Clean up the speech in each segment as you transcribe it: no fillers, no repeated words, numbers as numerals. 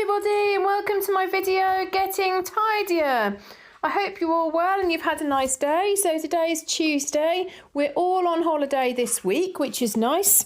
everybody, and welcome to my video, Getting Tidier. I hope you're all well and you've had a nice day. So today is Tuesday. We're all on holiday this week, which is nice.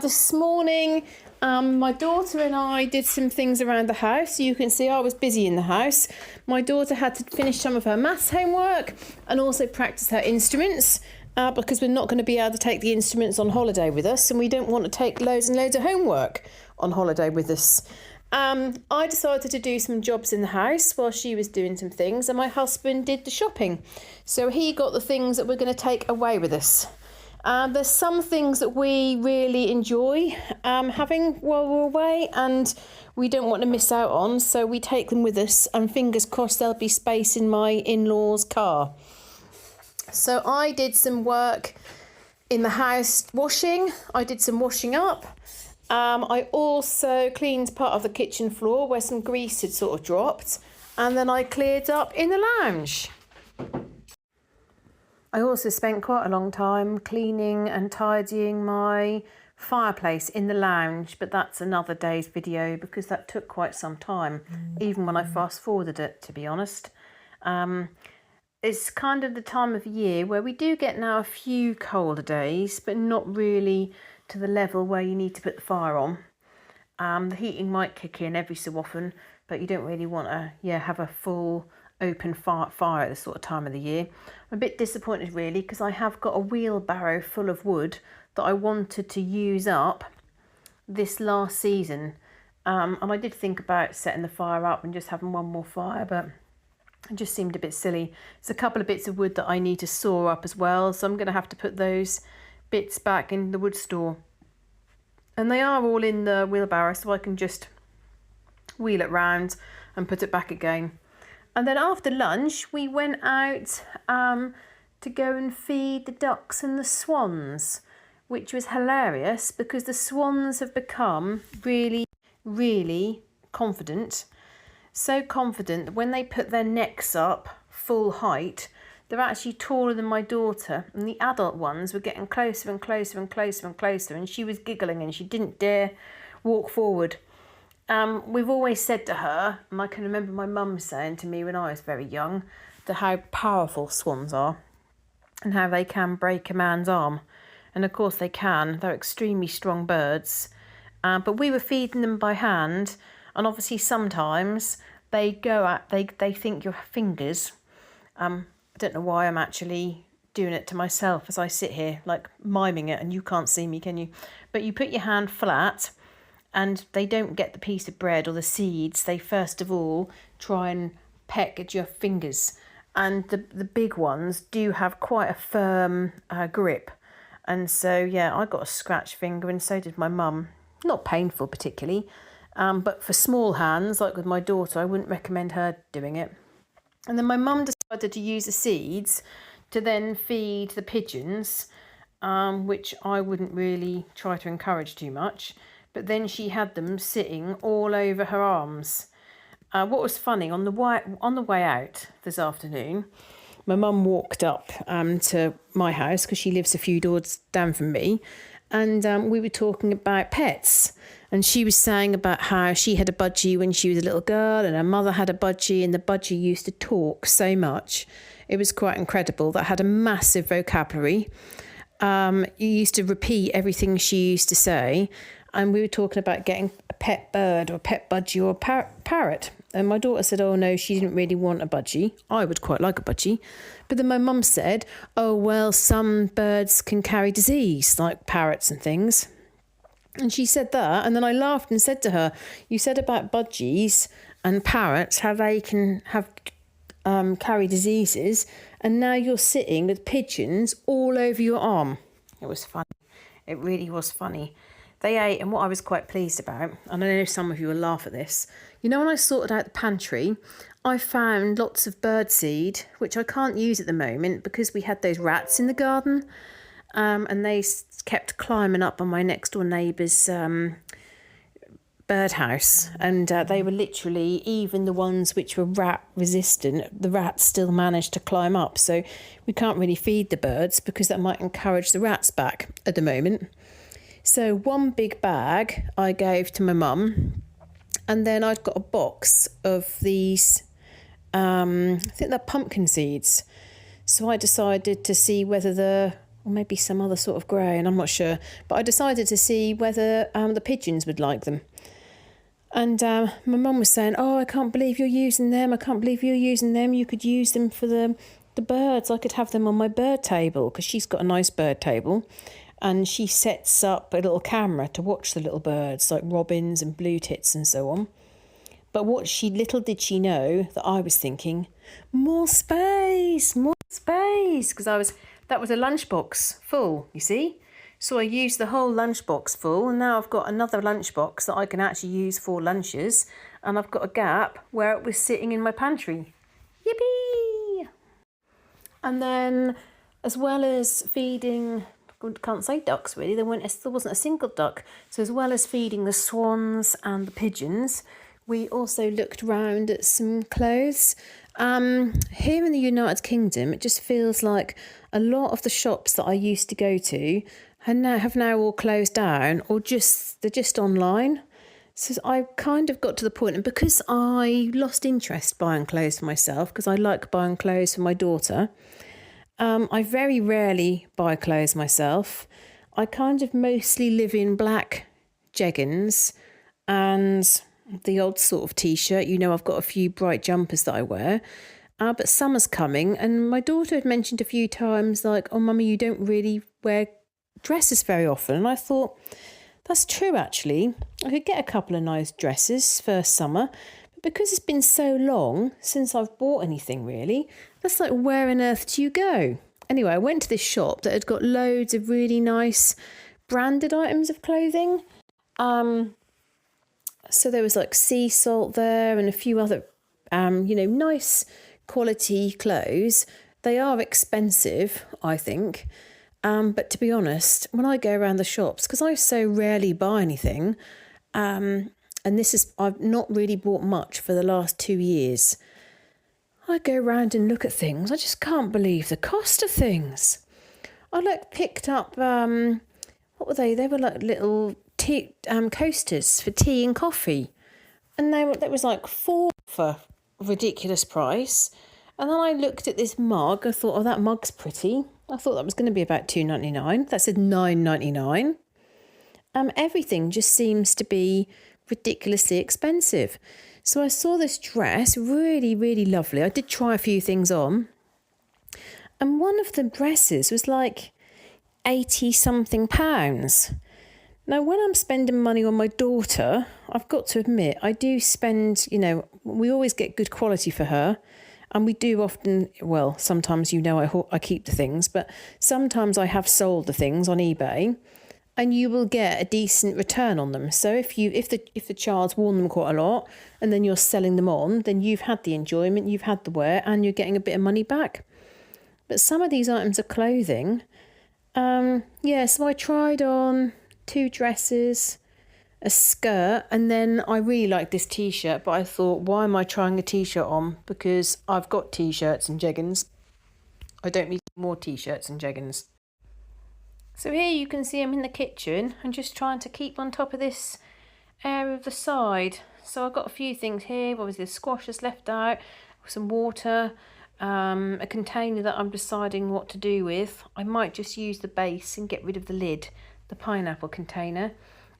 This morning, my daughter and I did some things around the house. You can see I was busy in the house. My daughter had to finish some of her maths homework and also practice her instruments. Because we're not going to be able to take the instruments on holiday with us, and we don't want to take loads and loads of homework on holiday with us. I decided to do some jobs in the house while she was doing some things, and my husband did the shopping. So he got the things that we're going to take away with us. There's some things that we really enjoy having while we're away, and we don't want to miss out on, so we take them with us, and fingers crossed there'll be space in my in-laws' car. So I did some work in the house washing. I did some washing up. I also cleaned part of the kitchen floor where some grease had sort of dropped. And then I cleared up in the lounge. I also spent quite a long time cleaning and tidying my fireplace in the lounge. But that's another day's video because that took quite some time, even when I fast forwarded it, to be honest. It's kind of the time of year where we do get now a few colder days, but not really to the level where you need to put the fire on. The heating might kick in every so often, but you don't really want to have a full open fire at this sort of time of the year. I'm a bit disappointed really because I have got a wheelbarrow full of wood that I wanted to use up this last season. And I did think about setting the fire up and just having one more fire, but it just seemed a bit silly. There's a couple of bits of wood that I need to saw up as well, so I'm going to have to put those bits back in the wood store. And they are all in the wheelbarrow, so I can just wheel it round and put it back again. And then after lunch, we went out to go and feed the ducks and the swans, which was hilarious because the swans have become really, really confident. So confident that when they put their necks up full height, they're actually taller than my daughter, and the adult ones were getting closer and closer and closer and closer, and she was giggling and she didn't dare walk forward. We've always said to her, and I can remember my mum saying to me when I was very young, how powerful swans are and how they can break a man's arm. And of course they can. They're extremely strong birds. But we were feeding them by hand. And obviously sometimes they think your fingers. I don't know why I'm actually doing it to myself as I sit here, like miming it, and you can't see me, can you? But you put your hand flat and they don't get the piece of bread or the seeds. They first of all try and peck at your fingers. And the big ones do have quite a firm grip. And so, yeah, I got a scratched finger and so did my mum. Not painful particularly. But for small hands, like with my daughter, I wouldn't recommend her doing it. And then my mum decided to use the seeds to then feed the pigeons, which I wouldn't really try to encourage too much. But then she had them sitting all over her arms. What was funny, on the way out this afternoon, my mum walked up to my house because she lives a few doors down from me. And we were talking about pets. And she was saying about how she had a budgie when she was a little girl and her mother had a budgie, and the budgie used to talk so much. It was quite incredible. That had a massive vocabulary. You used to repeat everything she used to say. And we were talking about getting a pet bird or a pet budgie or a parrot. And my daughter said, oh no, she didn't really want a budgie. I would quite like a budgie. But then my mum said, oh, well, some birds can carry disease, like parrots and things. And she said that, and then I laughed and said to her, you said about budgies and parrots, how they can have carry diseases, and now you're sitting with pigeons all over your arm. It was funny. It really was funny. They ate, and what I was quite pleased about, and I know some of you will laugh at this, you know when I sorted out the pantry, I found lots of birdseed, which I can't use at the moment because we had those rats in the garden. And they kept climbing up on my next door neighbour's birdhouse, and they were literally, even the ones which were rat resistant, the rats still managed to climb up. So we can't really feed the birds because that might encourage the rats back at the moment. So one big bag I gave to my mum, And then I'd got a box of these, I think they're pumpkin seeds. So I decided to see whether or maybe some other sort of grain, I'm not sure. But I decided to see whether the pigeons would like them. And my mum was saying, oh, I can't believe you're using them. I can't believe you're using them. You could use them for the birds. I could have them on my bird table, because she's got a nice bird table. And she sets up a little camera to watch the little birds, like robins and blue tits and so on. But little did she know that I was thinking, more space, because that was a lunchbox full, you see. So I used the whole lunchbox full, and now I've got another lunchbox that I can actually use for lunches, and I've got a gap where it was sitting in my pantry. Yippee! And then, as well as feeding, I can't say ducks really, there wasn't a single duck. So as well as feeding the swans and the pigeons, we also looked round at some clothes. Here in the United Kingdom, it just feels like a lot of the shops that I used to go to have now all closed down, or they're just online. So I kind of got to the point, and because I lost interest buying clothes for myself, because I like buying clothes for my daughter, I very rarely buy clothes myself. I kind of mostly live in black jeggings and the odd sort of t-shirt. I've got a few bright jumpers that I wear. But summer's coming, and my daughter had mentioned a few times, like, oh, Mummy, you don't really wear dresses very often. And I thought, that's true, actually. I could get a couple of nice dresses for summer. But because it's been so long since I've bought anything, really, that's like, where on earth do you go? Anyway, I went to this shop that had got loads of really nice branded items of clothing. So there was like sea salt there and a few other, nice quality clothes. They are expensive, I think. But to be honest, when I go around the shops, because I so rarely buy anything, and I've not really bought much for the last 2 years. I go around and look at things. I just can't believe the cost of things. I picked up, what were they? They were like little tea coasters for tea and coffee. And that was like 4 for a ridiculous price. And then I looked at this mug. I thought, oh, that mug's pretty. I thought that was going to be about $2.99. That said $9.99. Everything just seems to be ridiculously expensive. So I saw this dress, really, really lovely. I did try a few things on. And one of the dresses was like 80-something pounds. Now, when I'm spending money on my daughter, I've got to admit, I do spend, we always get good quality for her. And we do often, well, sometimes, I keep the things, but sometimes I have sold the things on eBay, and you will get a decent return on them. So if the child's worn them quite a lot, and then you're selling them on, then you've had the enjoyment, you've had the wear, and you're getting a bit of money back. But some of these items are clothing. So I tried on 2 dresses, a skirt, and then I really liked this t-shirt, but I thought, why am I trying a t-shirt on? Because I've got t-shirts and jeggings. I don't need more t-shirts and jeggings. So here you can see I'm in the kitchen and just trying to keep on top of this area of the side. So I've got a few things here. Obviously the squash is left out, some water, a container that I'm deciding what to do with. I might just use the base and get rid of the lid, the pineapple container.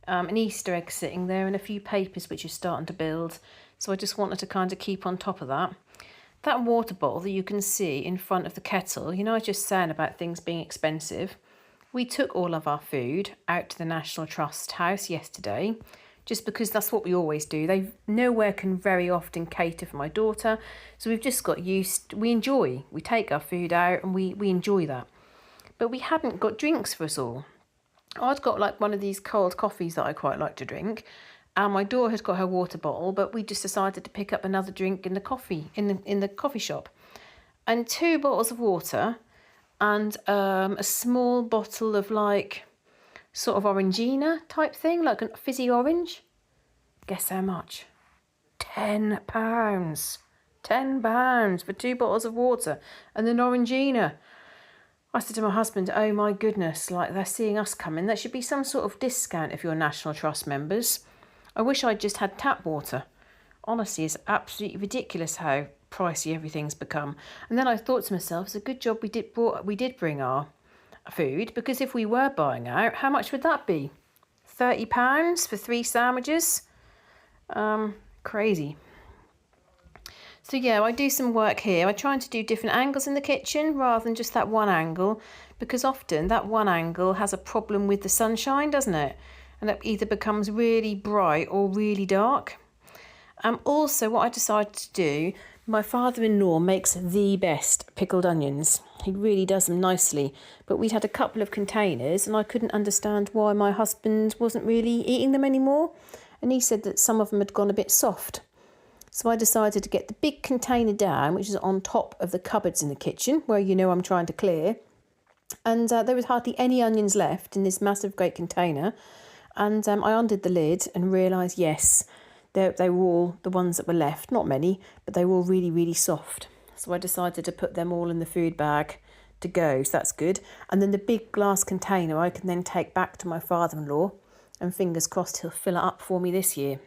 An Easter egg sitting there and a few papers which are starting to build. So I just wanted to kind of keep on top of that. That water bottle that you can see in front of the kettle, I was just saying about things being expensive. We took all of our food out to the National Trust house yesterday, just because that's what we always do. They nowhere can very often cater for my daughter. So we've just got used, we take our food out and we enjoy that. But we hadn't got drinks for us all. I'd got like one of these cold coffees that I quite like to drink, and my daughter had got her water bottle, but we just decided to pick up another drink in the coffee shop, and 2 bottles of water, and a small bottle of like sort of Orangina type thing, like a fizzy orange. Guess how much? £10. £10 for 2 bottles of water and an Orangina. I said to my husband, oh my goodness, like they're seeing us coming. There should be some sort of discount if you're National Trust members. I wish I'd just had tap water. Honestly, it's absolutely ridiculous how pricey everything's become. And then I thought to myself, it's a good job we did bring our food, because if we were buying out, how much would that be? £30 for 3 sandwiches? Crazy. So yeah, I do some work here. I'm trying to do different angles in the kitchen rather than just that one angle, because often that one angle has a problem with the sunshine, doesn't it? And it either becomes really bright or really dark. Also, what I decided to do, my father-in-law makes the best pickled onions. He really does them nicely. But we'd had a couple of containers and I couldn't understand why my husband wasn't really eating them anymore. And he said that some of them had gone a bit soft. So I decided to get the big container down, which is on top of the cupboards in the kitchen, where I'm trying to clear. And there was hardly any onions left in this massive great container. And I undid the lid and realised, yes, they were all the ones that were left. Not many, but they were all really, really soft. So I decided to put them all in the food bag to go, so that's good. And then the big glass container I can then take back to my father-in-law, and fingers crossed he'll fill it up for me this year.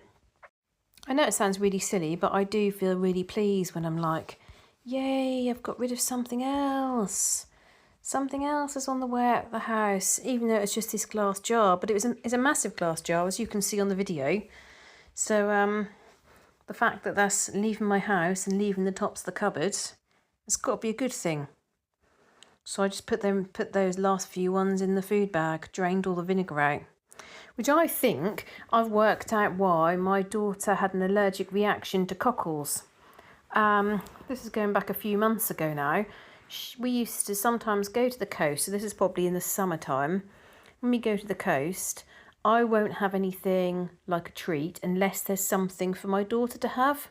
I know it sounds really silly, but I do feel really pleased when I'm like, yay, I've got rid of something else. Something else is on the way out of the house, even though it's just this glass jar. But it's a massive glass jar, as you can see on the video. So the fact that that's leaving my house and leaving the tops of the cupboards, it's got to be a good thing. So I just put those last few ones in the food bag, drained all the vinegar out. Which I think I've worked out why my daughter had an allergic reaction to cockles. This is going back a few months ago now. We used to sometimes go to the coast, so this is probably in the summertime. When we go to the coast, I won't have anything like a treat unless there's something for my daughter to have.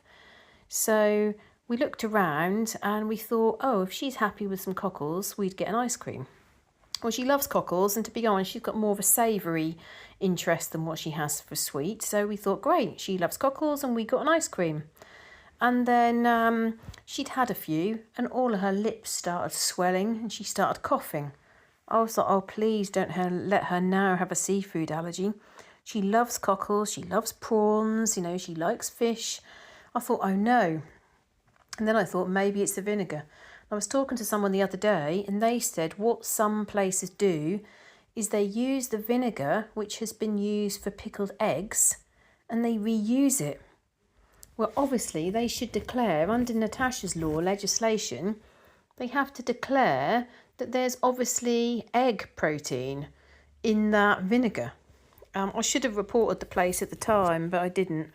So we looked around and we thought, oh, if she's happy with some cockles, we'd get an ice cream. Well, she loves cockles, and to be honest, she's got more of a savoury interest than what she has for sweet. So we thought, great, she loves cockles, and we got an ice cream. And then she'd had a few, and all of her lips started swelling, and she started coughing. I was like, oh, please don't let her now have a seafood allergy. She loves cockles, she loves prawns, she likes fish. I thought, oh no. And then I thought, maybe it's the vinegar. I was talking to someone the other day and they said what some places do is they use the vinegar which has been used for pickled eggs and they reuse it. Well, obviously they should declare, under Natasha's law legislation, they have to declare that there's obviously egg protein in that vinegar. I should have reported the place at the time, but I didn't.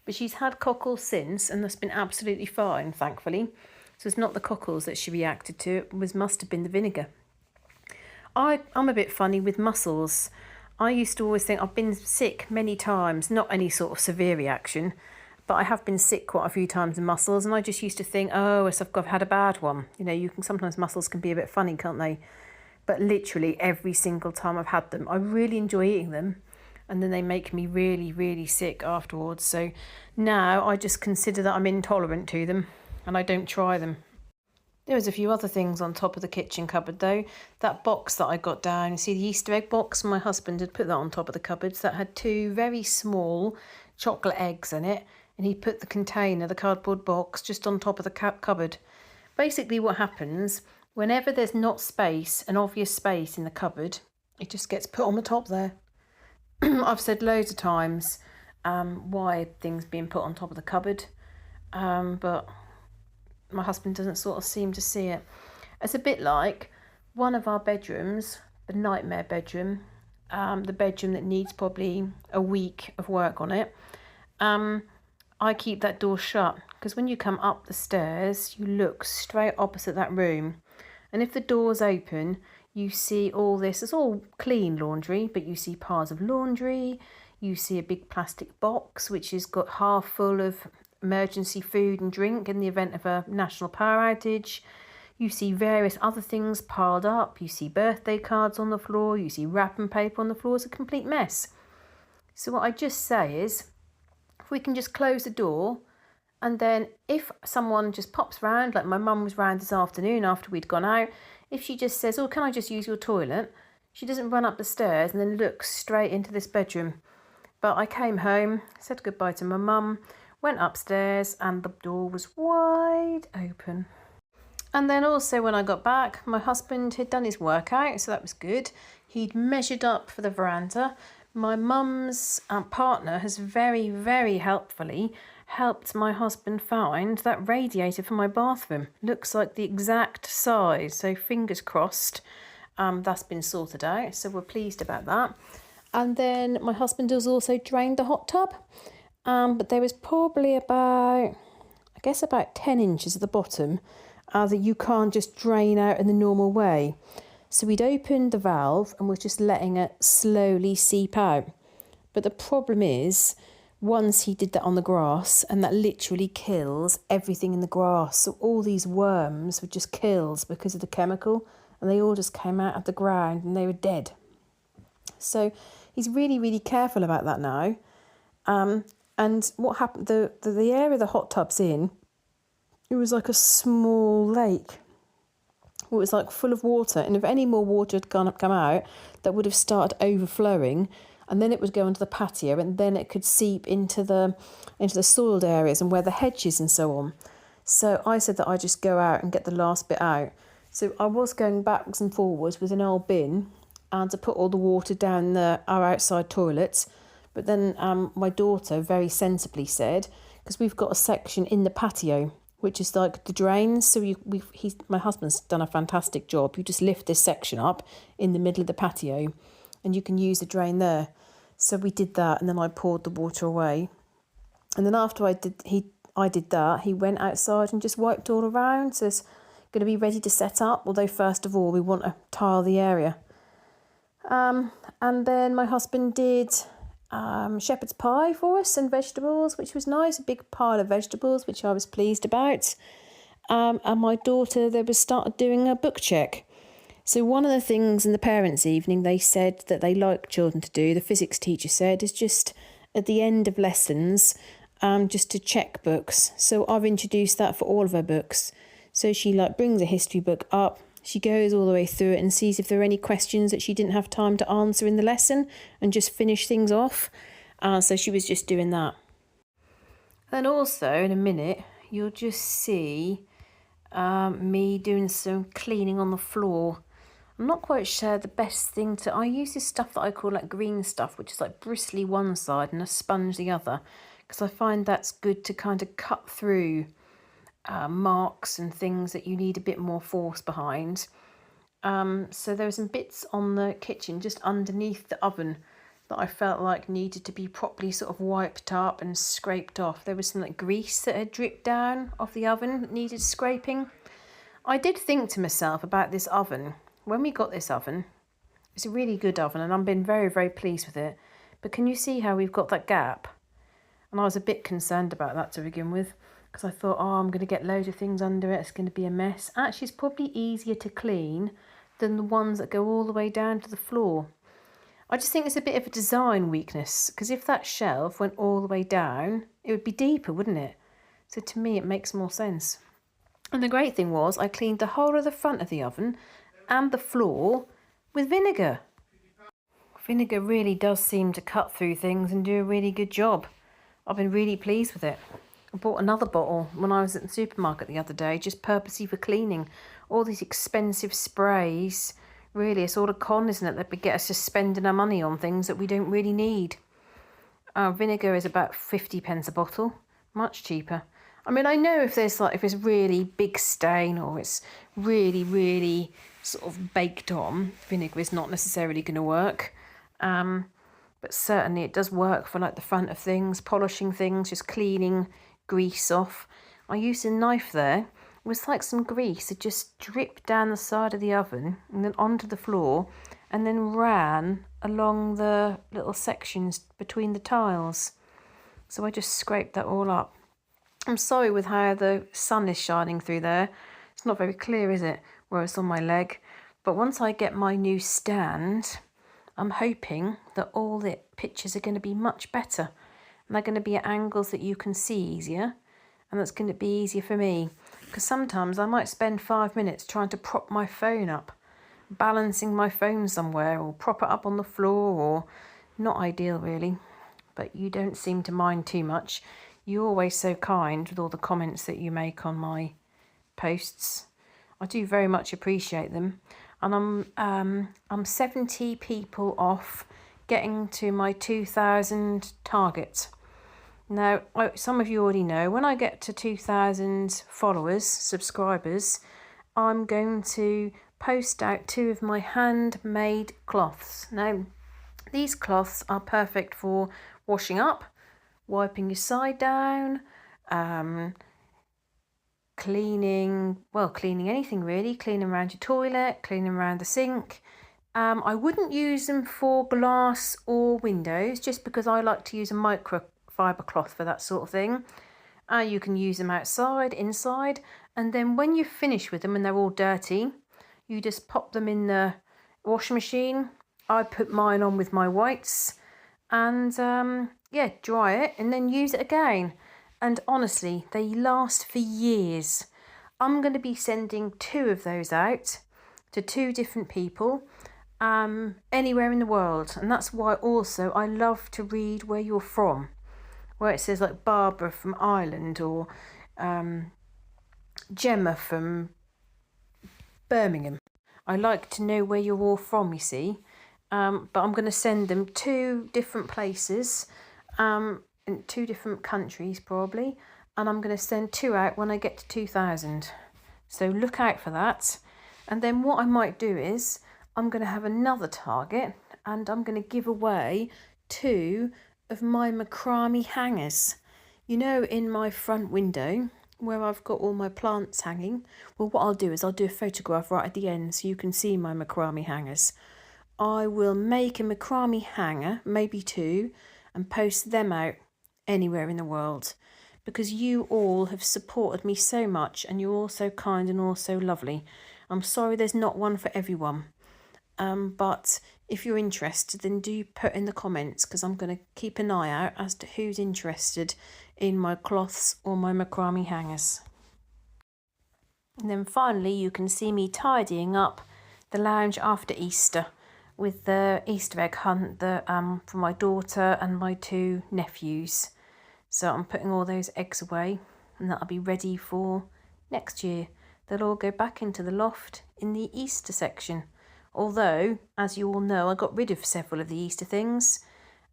But she's had cockles since and that's been absolutely fine, thankfully. So it's not the cockles that she reacted to, it must have been the vinegar. I'm a bit funny with mussels. I used to always think I've been sick many times, not any sort of severe reaction, but I have been sick quite a few times in mussels, and I just used to think, oh, I've had a bad one. Sometimes mussels can be a bit funny, can't they? But literally every single time I've had them, I really enjoy eating them, and then they make me really, really sick afterwards. So now I just consider that I'm intolerant to them, and I don't try them. There was a few other things on top of the kitchen cupboard though. That box that I got down, you see the Easter egg box? My husband had put that on top of the cupboards. That had 2 very small chocolate eggs in it, and he put the container, the cardboard box, just on top of the cupboard. Basically what happens, whenever there's not space, an obvious space in the cupboard, it just gets put on the top there. I've said loads of times why things being put on top of the cupboard, but my husband doesn't sort of seem to see it. It's a bit like one of our bedrooms, the nightmare bedroom, the bedroom that needs probably a week of work on it. I keep that door shut because when you come up the stairs, you look straight opposite that room. And if the door's open, you see all this. It's all clean laundry, but you see piles of laundry. You see a big plastic box, which has got half full of emergency food and drink in the event of a national power outage. You see various other things piled up. You see birthday cards on the floor. You see wrapping paper on the floor. It's a complete mess. So what I just say is, if we can just close the door, and then if someone just pops round, like my mum was round this afternoon after we'd gone out, if she just says, oh, can I just use your toilet? She doesn't run up the stairs and then look straight into this bedroom. But I came home, said goodbye to my mum, went upstairs and the door was wide open. And then also when I got back, my husband had done his workout, so that was good. He'd measured up for the veranda. My mum's partner has very, very helpfully helped my husband find that radiator for my bathroom. Looks like the exact size, so fingers crossed that's been sorted out, so we're pleased about that. And then my husband has also drained the hot tub, but there was probably about 10 inches at the bottom that you can't just drain out in the normal way. So we'd opened the valve and we're just letting it slowly seep out. But the problem is, once he did that on the grass, and that literally kills everything in the grass. So all these worms were just killed because of the chemical, and they all just came out of the ground and they were dead. So he's really, really careful about that now. And what happened, the area the hot tub's in, it was like a small lake. It was like full of water, and if any more water had come out, that would have started overflowing, and then it would go into the patio, and then it could seep into the soiled areas and where the hedges and so on. So I said that I just go out and get the last bit out. So I was going backwards and forwards with an old bin and to put all the water down our outside toilets. But then my daughter very sensibly said, because we've got a section in the patio which is like the drains, so my husband's done a fantastic job. You just lift this section up in the middle of the patio and you can use the drain there. So we did that, and then I poured the water away. And then after I did that, he went outside and just wiped all around. So it's going to be ready to set up, although first of all we want to tile the area. And then my husband did shepherd's pie for us and vegetables, which was nice, a big pile of vegetables, which I was pleased about. And my daughter started doing a book check. So one of the things in the parents' evening they said that they like children to do, the physics teacher said, is just at the end of lessons, just to check books. So I've introduced that for all of her books. So she brings a history book up, she goes all the way through it and sees if there are any questions that she didn't have time to answer in the lesson and just finish things off. So she was just doing that. Then also in a minute you'll just see me doing some cleaning on the floor. I'm not quite sure the best thing I use this stuff that I call green stuff, which is bristly one side and a sponge the other, because I find that's good to kind of cut through marks and things that you need a bit more force behind. So there were some bits on the kitchen just underneath the oven that I felt like needed to be properly sort of wiped up and scraped off. There was some grease that had dripped down off the oven that needed scraping. I did think to myself about this oven. When we got this oven, it's a really good oven and I've been very, very pleased with it. But can you see how we've got that gap? And I was a bit concerned about that to begin with, because I thought, I'm going to get loads of things under it, it's going to be a mess. Actually, it's probably easier to clean than the ones that go all the way down to the floor. I just think it's a bit of a design weakness, because if that shelf went all the way down, it would be deeper, wouldn't it? So to me, it makes more sense. And the great thing was I cleaned the whole of the front of the oven and the floor with vinegar. Vinegar really does seem to cut through things and do a really good job. I've been really pleased with it. I bought another bottle when I was at the supermarket the other day, just purposely for cleaning. All these expensive sprays, really, it's all a con, isn't it, that we get us just spending our money on things that we don't really need. Vinegar is about 50p a bottle, much cheaper. I mean, I know if it's really big stain or it's really, really sort of baked on, vinegar is not necessarily going to work. But certainly it does work for the front of things, polishing things, just cleaning grease off. I used a knife there. It was some grease. It just dripped down the side of the oven and then onto the floor and then ran along the little sections between the tiles. So I just scraped that all up. I'm sorry with how the sun is shining through there. It's not very clear, is it, where it's on my leg? But once I get my new stand, I'm hoping that all the pictures are going to be much better. And they're going to be at angles that you can see easier. And that's going to be easier for me. Because sometimes I might spend 5 minutes trying to prop my phone up, balancing my phone somewhere, or prop it up on the floor, or not ideal really. but you don't seem to mind too much. You're always so kind with all the comments that you make on my posts. I do very much appreciate them. And I'm 70 people off getting to my 2,000 target. Now, some of you already know, when I get to 2,000 followers, subscribers, I'm going to post out 2 of my handmade cloths. Now, these cloths are perfect for washing up, wiping your side down, cleaning anything really, cleaning around your toilet, cleaning around the sink. I wouldn't use them for glass or windows, just because I like to use a microfiber cloth for that sort of thing. You can use them outside, inside, and then when you finish with them and they're all dirty, you just pop them in the washing machine. I put mine on with my whites and yeah, dry it and then use it again. And honestly, they last for years. I'm going to be sending 2 of those out to 2 different people anywhere in the world. And that's why also I love to read where you're from, where it says like Barbara from Ireland or Gemma from Birmingham. I like to know where you're all from, you see. But I'm going to send them 2 different places, in 2 different countries probably, and I'm going to send 2 out when I get to 2,000. So look out for that. And then what I might do is I'm going to have another target and I'm going to give away 2 of my macrame hangers. You know, in my front window where I've got all my plants hanging, well, what I'll do is I'll do a photograph right at the end so you can see my macrame hangers. I will make a macrame hanger, maybe 2, and post them out anywhere in the world, because you all have supported me so much and you're all so kind and all so lovely. I'm sorry there's not one for everyone, but if you're interested, then do put in the comments, because I'm going to keep an eye out as to who's interested in my cloths or my macrame hangers. And then finally you can see me tidying up the lounge after Easter with the Easter egg hunt for my daughter and my 2 nephews. So I'm putting all those eggs away and that'll be ready for next year. They'll all go back into the loft in the Easter section. Although, as you all know, I got rid of several of the Easter things.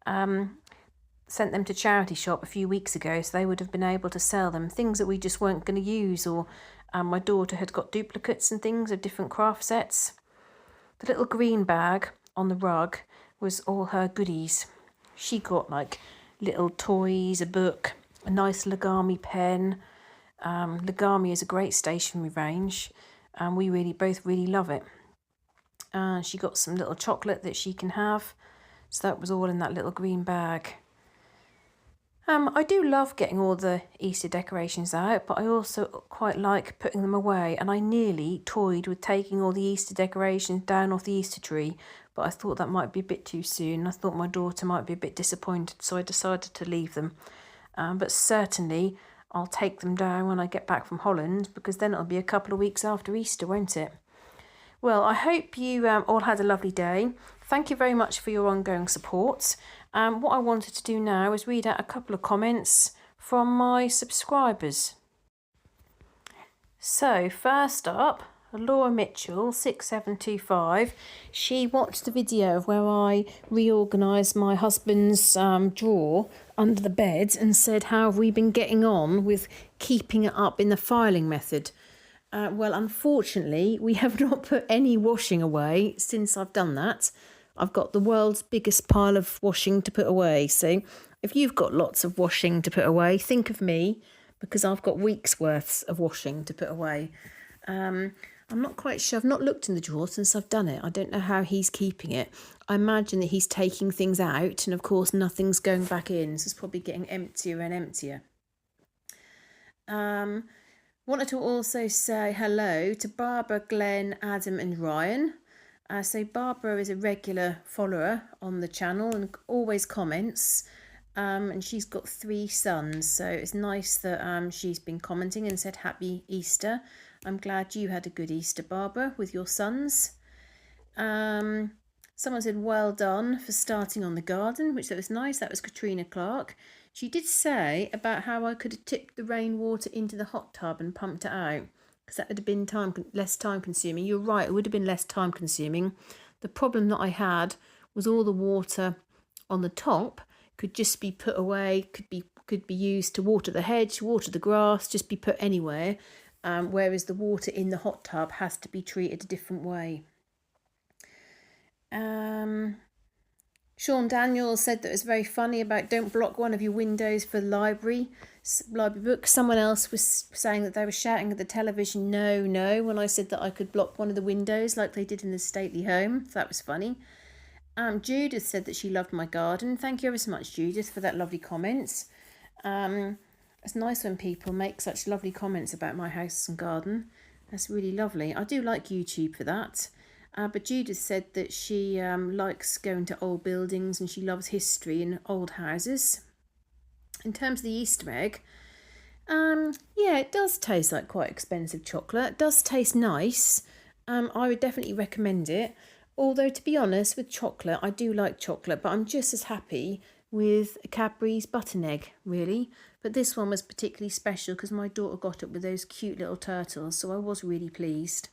Sent them to charity shop a few weeks ago, so they would have been able to sell them. Things that we just weren't going to use, or my daughter had got duplicates and things of different craft sets. The little green bag on the rug was all her goodies. She got like little toys, a book, a nice Lagami pen. Lagami is a great stationery range and we both really love it. She got some little chocolate that she can have. So that was all in that little green bag. I do love getting all the Easter decorations out, but I also quite like putting them away, and I nearly toyed with taking all the Easter decorations down off the Easter tree, but I thought that might be a bit too soon. I thought my daughter might be a bit disappointed, so I decided to leave them. But certainly I'll take them down when I get back from Holland, because then it'll be a couple of weeks after Easter, won't it? Well, I hope you all had a lovely day. Thank you very much for your ongoing support. What I wanted to do now is read out a couple of comments from my subscribers. So first up, Laura Mitchell 6725. She watched the video of where I reorganised my husband's drawer under the bed and said, how have we been getting on with keeping it up in the filing method? Well, unfortunately, we have not put any washing away since I've done that. I've got the world's biggest pile of washing to put away. So if you've got lots of washing to put away, think of me, because I've got weeks' worths of washing to put away. I'm not quite sure. I've not looked in the drawer since I've done it. I don't know how he's keeping it. I imagine that he's taking things out and, of course, nothing's going back in. So it's probably getting emptier and emptier. Wanted to also say hello to Barbara, Glenn, Adam and Ryan. So Barbara is a regular follower on the channel and always comments. And she's got 3 sons, so it's nice that she's been commenting and said happy Easter. I'm glad you had a good Easter, Barbara, with your sons. Someone said, well done for starting on the garden, which that was nice. That was Katrina Clark. She did say about how I could have tipped the rainwater into the hot tub and pumped it out, because that would have been less time consuming. You're right, it would have been less time consuming. The problem that I had was all the water on the top could just be put away, could be used to water the hedge, water the grass, just be put anywhere, whereas the water in the hot tub has to be treated a different way. Sean Daniels said that it was very funny about don't block one of your windows for library books. Someone else was saying that they were shouting at the television, no, no, when I said that I could block one of the windows like they did in the stately home. So that was funny. Judith said that she loved my garden. Thank you ever so much, Judith, for that lovely comments. It's nice when people make such lovely comments about my house and garden. That's really lovely. I do like YouTube for that. But Judith said that she likes going to old buildings and she loves history in old houses. In terms of the Easter egg, yeah, it does taste like quite expensive chocolate. It does taste nice. I would definitely recommend it. Although, to be honest, with chocolate, I do like chocolate, but I'm just as happy with a Cadbury's button egg, really. But this one was particularly special because my daughter got it with those cute little turtles, so I was really pleased.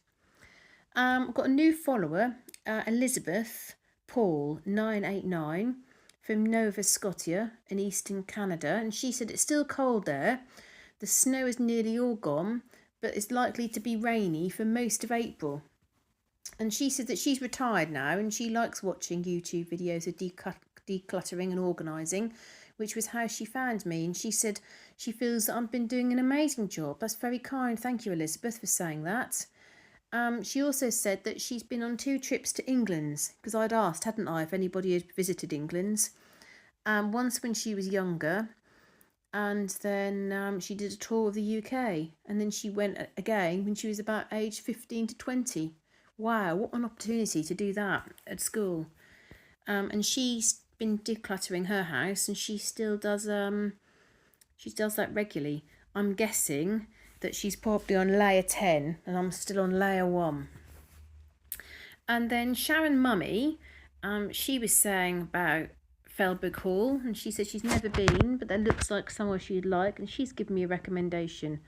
I've got a new follower, Elizabeth Paul 989 from Nova Scotia in Eastern Canada, and she said it's still cold there. The snow is nearly all gone, but it's likely to be rainy for most of April. And she said that she's retired now and she likes watching YouTube videos of decluttering and organising, which was how she found me. And she said she feels that I've been doing an amazing job. That's very kind. Thank you, Elizabeth, for saying that. She also said that she's been on 2 trips to England, because I'd asked, hadn't I, if anybody had visited England. Once when she was younger, and then she did a tour of the UK, and then she went again when she was about age 15 to 20. Wow, what an opportunity to do that at school. And she's been decluttering her house, and she still does that regularly. I'm guessing that she's probably on layer 10 and I'm still on layer 1. And then Sharon Mummy, she was saying about Felberg Hall, and she said she's never been, but that looks like somewhere she'd like, and she's given me a recommendation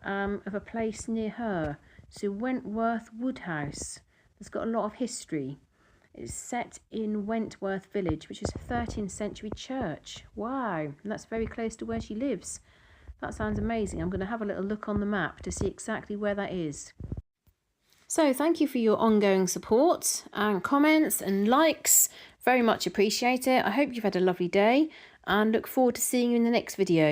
of a place near her. So Wentworth Woodhouse. It's got a lot of history. It's set in Wentworth Village, which is a 13th century church. Wow, and that's very close to where she lives. That sounds amazing. I'm going to have a little look on the map to see exactly where that is. So thank you for your ongoing support and comments and likes. Very much appreciate it. I hope you've had a lovely day and look forward to seeing you in the next video.